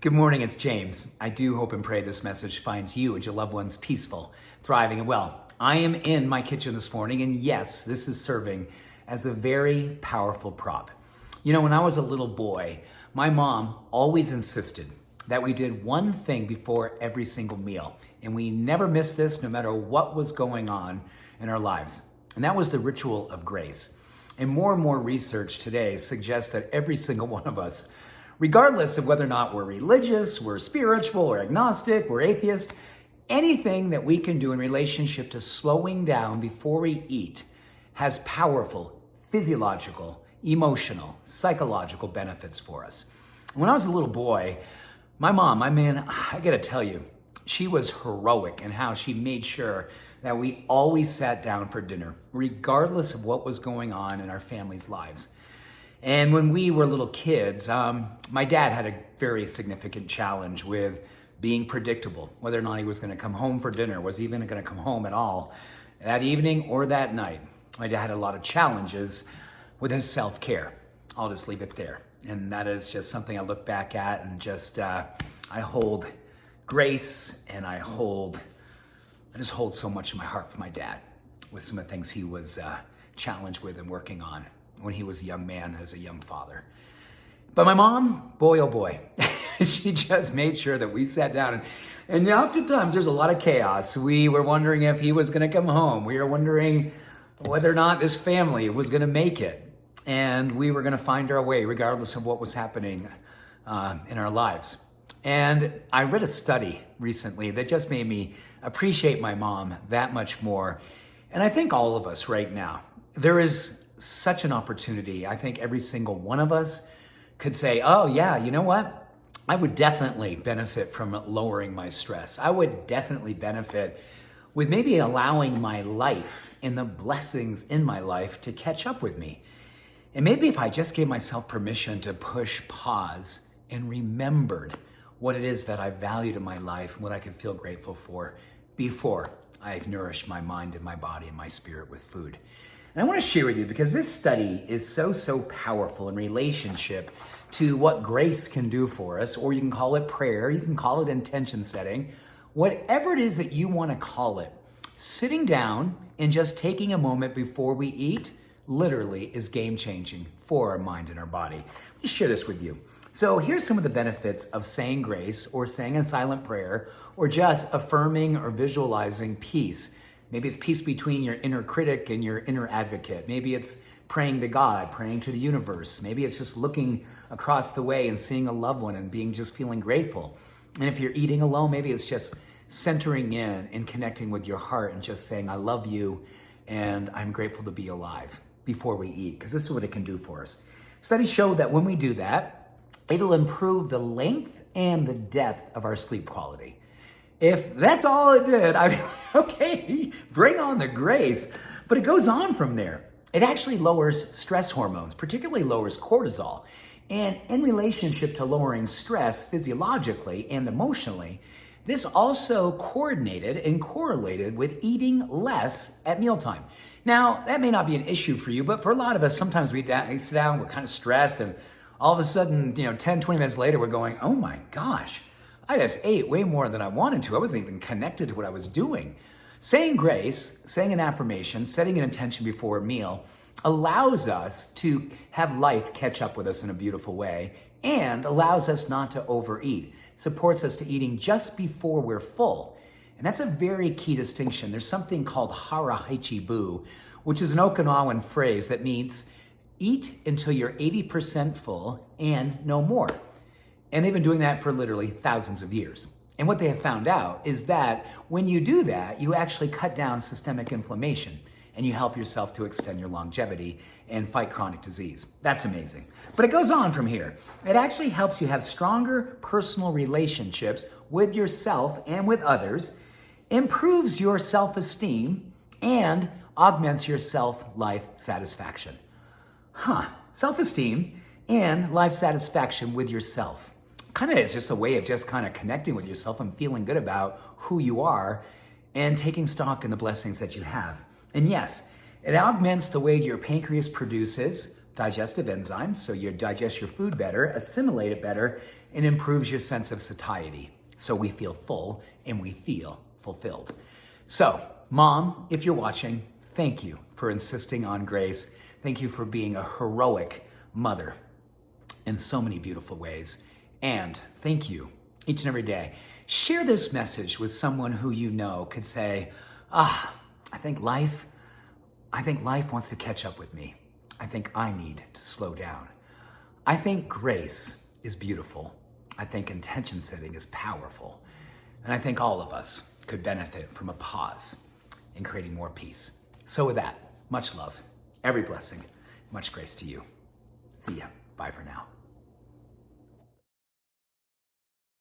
Good morning, it's James. I do hope and pray this message finds you and your loved ones peaceful, thriving, and well. I am in my kitchen this morning, and yes, this is serving as a very powerful prop. You know, when I was a little boy, my mom always insisted that we did one thing before every single meal, and we never missed this no matter what was going on in our lives. And that was the ritual of grace. And more research today suggests that every single one of us, regardless of whether or not we're religious, we're spiritual, we're agnostic, we're atheist, anything that we can do in relationship to slowing down before we eat has powerful physiological, emotional, psychological benefits for us. When I was a little boy, my mom, I gotta tell you, she was heroic in how she made sure that we always sat down for dinner, regardless of what was going on in our family's lives. And when we were little kids, my dad had a very significant challenge with being predictable, whether or not he was gonna come home for dinner, was he even gonna come home at all that evening or that night. My dad had a lot of challenges with his self-care. I'll just leave it there. And that is just something I look back at and just, I hold grace and I just hold so much in my heart for my dad with some of the things he was challenged with and working on when he was a young man, as a young father. But my mom, boy, oh boy, she just made sure that we sat down. And oftentimes there's a lot of chaos. We were wondering if he was gonna come home. We were wondering whether or not this family was gonna make it. And we were gonna find our way regardless of what was happening in our lives. And I read a study recently that just made me appreciate my mom that much more. And I think all of us right now, there is such an opportunity. I think every single one of us could say, oh yeah, you know what? I would definitely benefit from lowering my stress. I would definitely benefit with maybe allowing my life and the blessings in my life to catch up with me. And maybe if I just gave myself permission to push pause and remembered what it is that I valued in my life, what I could feel grateful for before I've nourished my mind and my body and my spirit with food. And I want to share with you because this study is so powerful in relationship to what grace can do for us, or you can call it prayer, you can call it intention setting, whatever it is that you want to call it. Sitting down and just taking a moment before we eat literally is game changing for our mind and our body. Let me share this with you. So here's some of the benefits of saying grace or saying a silent prayer or just affirming or visualizing peace. Maybe it's peace between your inner critic and your inner advocate. Maybe it's praying to God, praying to the universe. Maybe it's just looking across the way and seeing a loved one and just feeling grateful. And if you're eating alone, maybe it's just centering in and connecting with your heart and just saying, I love you and I'm grateful to be alive before we eat, because this is what it can do for us. Studies show that when we do that, it'll improve the length and the depth of our sleep quality. If that's all it did, okay, bring on the grace. But it goes on from there. It actually lowers stress hormones, particularly lowers cortisol. And in relationship to lowering stress physiologically and emotionally, this also coordinated and correlated with eating less at mealtime. Now, that may not be an issue for you, but for a lot of us, sometimes we sit down, we're kind of stressed, and all of a sudden, 10, 20 minutes later, we're going, oh my gosh, I just ate way more than I wanted to. I wasn't even connected to what I was doing. Saying grace, saying an affirmation, setting an intention before a meal allows us to have life catch up with us in a beautiful way and allows us not to overeat, supports us to eating just before we're full. And that's a very key distinction. There's something called hara haichi bu, which is an Okinawan phrase that means eat until you're 80% full and no more. And they've been doing that for literally thousands of years. And what they have found out is that when you do that, you actually cut down systemic inflammation and you help yourself to extend your longevity and fight chronic disease. That's amazing. But it goes on from here. It actually helps you have stronger personal relationships with yourself and with others, improves your self-esteem, and augments your life satisfaction. Self-esteem and life satisfaction with yourself. Kind of is just a way of just kind of connecting with yourself and feeling good about who you are and taking stock in the blessings that you have. And yes, it augments the way your pancreas produces digestive enzymes, so you digest your food better, assimilate it better, and improves your sense of satiety. So we feel full and we feel fulfilled. So, Mom, if you're watching, thank you for insisting on grace. Thank you for being a heroic mother in so many beautiful ways. And thank you each and every day. Share this message with someone who you know could say, I think life wants to catch up with me. I think I need to slow down. I think grace is beautiful. I think intention setting is powerful. And I think all of us could benefit from a pause in creating more peace. So with that, much love, every blessing, much grace to you. See ya. Bye for now.